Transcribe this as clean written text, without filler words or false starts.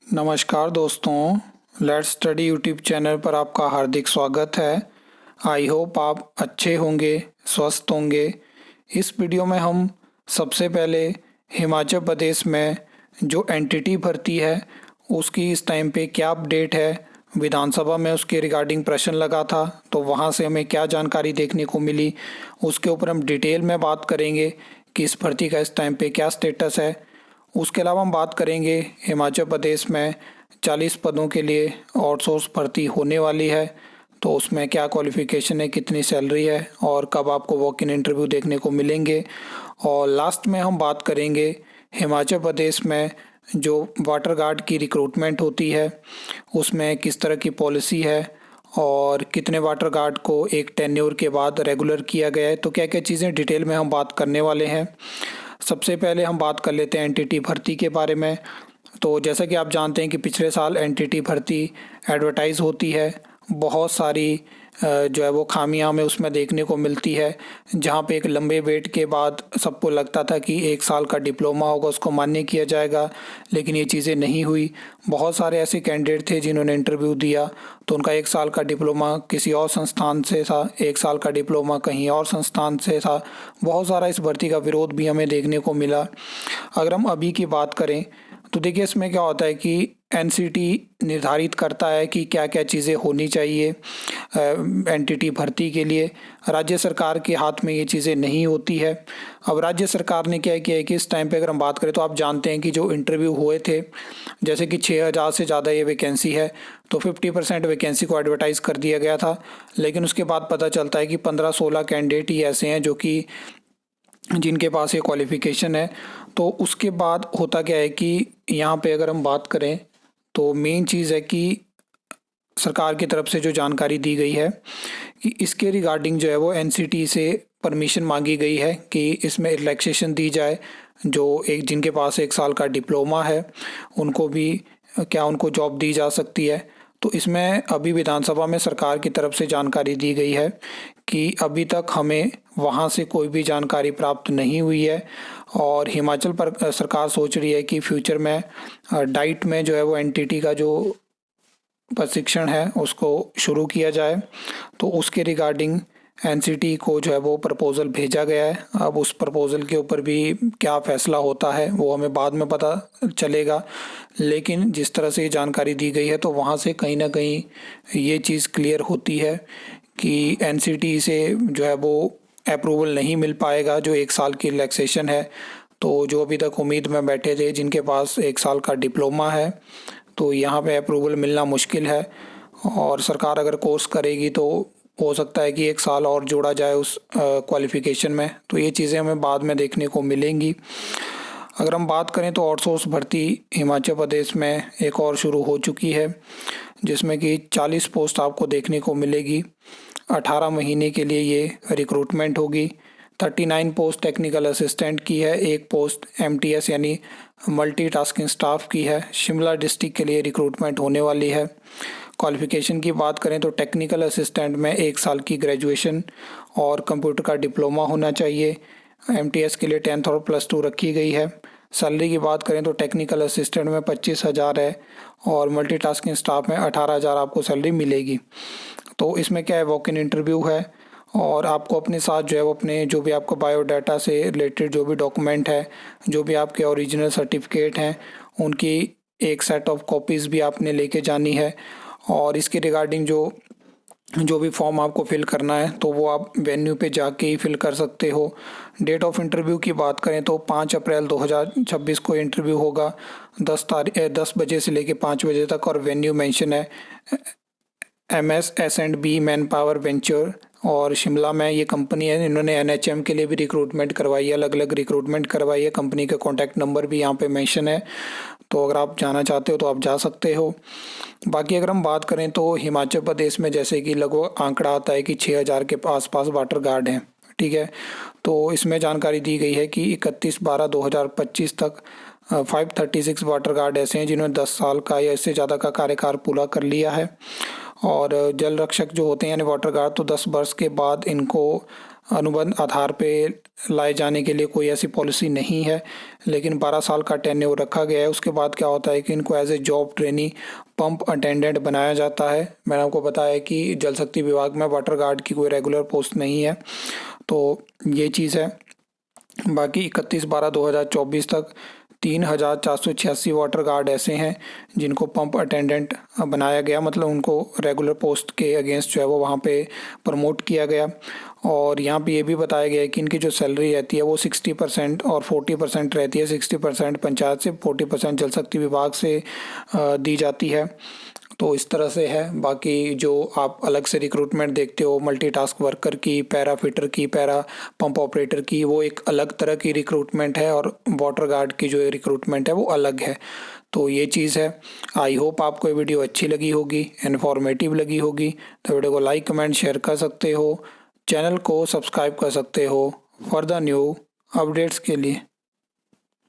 नमस्कार दोस्तों, let's study YouTube channel पर आपका हार्दिक स्वागत है। आई होप आप अच्छे होंगे, स्वस्थ होंगे। इस वीडियो में हम सबसे पहले हिमाचल प्रदेश में जो एनटीटी भर्ती है उसकी इस टाइम पे क्या अपडेट है, विधानसभा में उसके रिगार्डिंग प्रश्न लगा था तो वहाँ से हमें क्या जानकारी देखने को मिली, उसके ऊपर हम डिटेल में बात करेंगे कि इस भर्ती का इस टाइम पे क्या स्टेटस है। उसके अलावा हम बात करेंगे हिमाचल प्रदेश में 40 पदों के लिए आउटसोर्स भर्ती होने वाली है, तो उसमें क्या क्वालिफ़िकेशन है, कितनी सैलरी है और कब आपको वॉक इन इंटरव्यू देखने को मिलेंगे। और लास्ट में हम बात करेंगे हिमाचल प्रदेश में जो वाटर गार्ड की रिक्रूटमेंट होती है उसमें किस तरह की पॉलिसी है और कितने वाटर गार्ड को एक टेन्योर के बाद रेगुलर किया गया है, तो क्या क्या चीज़ें डिटेल में हम बात करने वाले हैं। सबसे पहले हम बात कर लेते हैं एनटीटी भर्ती के बारे में। तो जैसा कि आप जानते हैं कि पिछले साल एनटीटी भर्ती एडवर्टाइज़ होती है, बहुत सारी जो है वो खामियां हमें उसमें देखने को मिलती है। जहां पे एक लंबे वेट के बाद सबको लगता था कि 1 साल का डिप्लोमा होगा उसको मान्य किया जाएगा, लेकिन ये चीज़ें नहीं हुई। बहुत सारे ऐसे कैंडिडेट थे जिन्होंने इंटरव्यू दिया तो उनका 1 साल का डिप्लोमा किसी और संस्थान से था, 1 साल का डिप्लोमा कहीं और संस्थान से था। बहुत सारा इस भर्ती का विरोध भी हमें देखने को मिला। अगर हम अभी की बात करें तो देखिए इसमें क्या होता है कि एनसीटी निर्धारित करता है कि क्या क्या चीज़ें होनी चाहिए एनटीटी भर्ती के लिए। राज्य सरकार के हाथ में ये चीज़ें नहीं होती है। अब राज्य सरकार ने क्या किया है कि इस टाइम पे अगर हम बात करें तो आप जानते हैं कि जो इंटरव्यू हुए थे, जैसे कि 6000 से ज़्यादा ये वैकेंसी है तो 50% वैकेंसी को एडवर्टाइज़ कर दिया गया था। लेकिन उसके बाद पता चलता है कि 15-16 कैंडिडेट ही ऐसे हैं जो कि जिनके पास ये क्वालिफ़िकेशन है। तो उसके बाद होता क्या है कि यहाँ पे अगर हम बात करें तो मेन चीज़ है कि सरकार की तरफ से जो जानकारी दी गई है कि इसके रिगार्डिंग जो है वो एनसीटी से परमिशन मांगी गई है कि इसमें रिलैक्सेशन दी जाए। जो एक जिनके पास 1 साल का डिप्लोमा है उनको भी क्या उनको जॉब दी जा सकती है। तो इसमें अभी विधानसभा में सरकार की तरफ से जानकारी दी गई है कि अभी तक हमें वहाँ से कोई भी जानकारी प्राप्त नहीं हुई है और हिमाचल पर सरकार सोच रही है कि फ्यूचर में डाइट में जो है वो एनटीटी का जो प्रशिक्षण है उसको शुरू किया जाए। तो उसके रिगार्डिंग एनसीटी को जो है वो प्रपोज़ल भेजा गया है। अब उस प्रपोज़ल के ऊपर भी क्या फ़ैसला होता है वो हमें बाद में पता चलेगा, लेकिन जिस तरह से ये जानकारी दी गई है तो वहाँ से कहीं ना कहीं ये चीज़ क्लियर होती है कि एनसीटी से जो है वो अप्रूवल नहीं मिल पाएगा जो 1 साल की रिलैक्सेशन है। तो जो अभी तक उम्मीद में बैठे थे जिनके पास 1 साल का डिप्लोमा है तो यहाँ पे अप्रूवल मिलना मुश्किल है और सरकार अगर कोर्स करेगी तो हो सकता है कि 1 साल और जोड़ा जाए उस क्वालिफ़िकेशन में। तो ये चीज़ें हमें बाद में देखने को मिलेंगी। अगर हम बात करें तो आउटसोर्स भर्ती हिमाचल प्रदेश में एक और शुरू हो चुकी है जिसमें कि 40 पोस्ट आपको देखने को मिलेगी। 18 महीने के लिए ये रिक्रूटमेंट होगी। 39 पोस्ट टेक्निकल असिस्टेंट की है, एक पोस्ट एमटीएस यानी मल्टीटास्किंग स्टाफ की है। शिमला डिस्ट्रिक्ट के लिए रिक्रूटमेंट होने वाली है। क्वालिफ़िकेशन की बात करें तो टेक्निकल असिस्टेंट में 1 साल की ग्रेजुएशन और कंप्यूटर का डिप्लोमा होना चाहिए। एमटीएस के लिए 10th और +2 रखी गई है। सैलरी की बात करें तो टेक्निकल असिस्टेंट में 25,000 है और मल्टीटास्किंग स्टाफ में 18,000 आपको सैलरी मिलेगी। तो इसमें क्या है, वॉक इन इंटरव्यू है और आपको अपने साथ जो है वो अपने जो भी आपको बायोडाटा से रिलेटेड जो भी डॉक्यूमेंट है, जो भी आपके ओरिजिनल सर्टिफिकेट हैं, उनकी एक सेट ऑफ कॉपीज़ भी आपने लेके जानी है। और इसके रिगार्डिंग जो जो भी फॉर्म आपको फिल करना है तो वो आप वेन्यू पे जाके ही फिल कर सकते हो। डेट ऑफ इंटरव्यू की बात करें तो 5 अप्रैल 2026 को इंटरव्यू होगा 10 बजे से लेके 5 बजे तक और वेन्यू मेंशन है MS&B मैन पावर वेंचर और शिमला में ये कंपनी है। इन्होंने एनएचएम के लिए भी रिक्रूटमेंट करवाई है, अलग अलग रिक्रूटमेंट करवाई है। कंपनी का कॉन्टैक्ट नंबर भी यहाँ पे मेंशन है, तो अगर आप जाना चाहते हो तो आप जा सकते हो। बाकी अगर हम बात करें तो हिमाचल प्रदेश में जैसे कि लगभग आंकड़ा आता है कि 6000 के आसपास वाटर गार्ड हैं, ठीक है। तो इसमें जानकारी दी गई है कि 31/12/2025 तक 536 वाटर गार्ड ऐसे हैं जिन्होंने 10 साल का या इससे ज़्यादा का कार्यकाल पूरा कर लिया है। और जल रक्षक जो होते हैं यानी वाटर गार्ड तो 10 वर्ष के बाद इनको अनुबंध आधार पे लाए जाने के लिए कोई ऐसी पॉलिसी नहीं है, लेकिन 12 साल का टेन्योर रखा गया है। उसके बाद क्या होता है कि इनको as a job trainee pump attendant बनाया जाता है। मैंने आपको बताया कि जल शक्ति विभाग में वाटर गार्ड की कोई रेगुलर पोस्ट नहीं है, तो ये चीज़ है। बाकी 31/12/2024 तक 3,486 वाटर गार्ड ऐसे हैं जिनको पंप अटेंडेंट बनाया गया, मतलब उनको रेगुलर पोस्ट के अगेंस्ट जो है वो वहाँ पे प्रमोट किया गया। और यहाँ पे ये भी बताया गया है कि इनकी जो सैलरी रहती है वो 60% और 40% रहती है। 60% पंचायत से, 40% जल शक्ति विभाग से दी जाती है। तो इस तरह से है। बाकी जो आप अलग से रिक्रूटमेंट देखते हो मल्टीटास्क वर्कर की, पैरा फिटर की, पैरा पंप ऑपरेटर की, वो एक अलग तरह की रिक्रूटमेंट है, और वाटर गार्ड की जो रिक्रूटमेंट है वो अलग है। तो ये चीज़ है। आई होप आपको ये वीडियो अच्छी लगी होगी, इन्फॉर्मेटिव लगी होगी। तो वीडियो को लाइक, कमेंट, शेयर कर सकते हो। चैनल को सब्सक्राइब कर सकते हो फॉर द न्यू अपडेट्स के लिए।